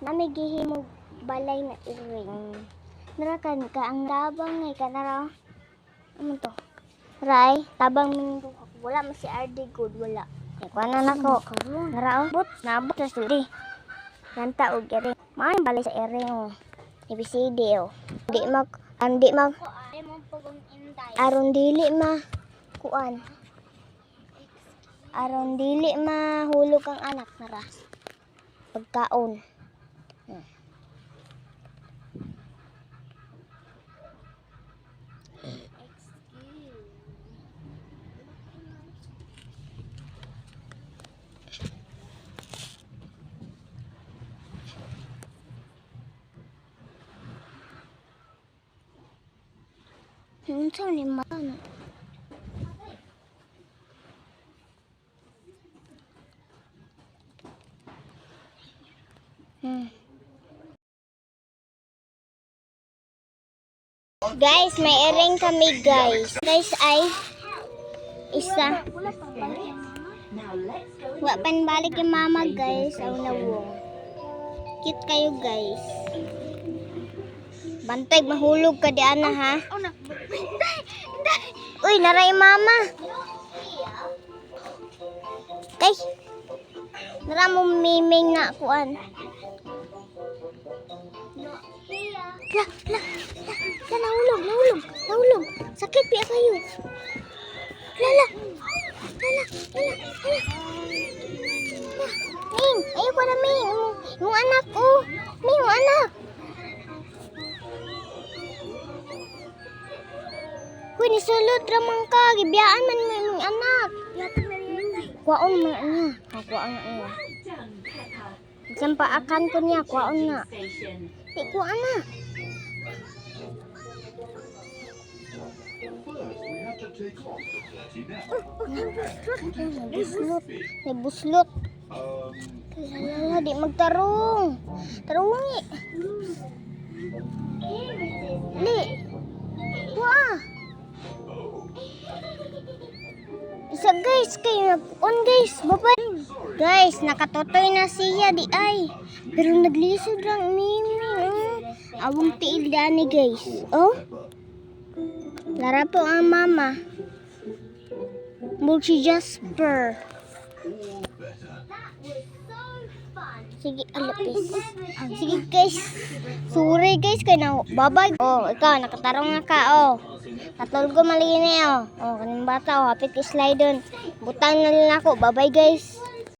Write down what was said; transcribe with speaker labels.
Speaker 1: namigihimog balay na iring. Narakan ka ang tabang ngay ka nara. Ano to? Ray, tabang minggo ako. Wala mo si RD good, wala. Ikuanan ako. Nara oh, nabot na sila. Kanta og iring. Maayong balay sa iring oh. ABCD oh. Andi mag aron dili ma kuan. Aron dili mahulog ang anak nara. Pagkaon. Unsa ni man? Guys, may iring kami guys. Guys ay isa. Wa panbalik yung mama guys. Aw nawong. Cute kayo guys. Bantay mahulog ka di ana ha. Uy, naray mama. Kay. Nara mo miming na kuan. Nahulog. Sakit piya kayo. Lala. Ming, ayo ko na Ming. Yung anak ko. Ming, yung anak. Kuy, nisulod ramang ka. Gibiyaan man mo yung anak. Kuwaon man niya. Kuwaon na niya. Sampaakan ko niya. Kuwaon na. Kuwaon na. Buslot. Lala, di magtarong. Tarungi. Di. Wah. Isa guys, kayo on guys. Babay. Guys, nakatotoy na siya di ay. Pero naglisod lang mimi. Awang tiil dani guys. Oh. Lara po ang mama. Multi Jasper. Sige, alapis. Sige guys. Sorry guys, kaya na babay. Oh, ikaw, nakatarong na ka, oh. Katulgo malini, oh. Oh, kanang bata, oh, hapit ka slide dun. Butang na lang ako. Babay guys.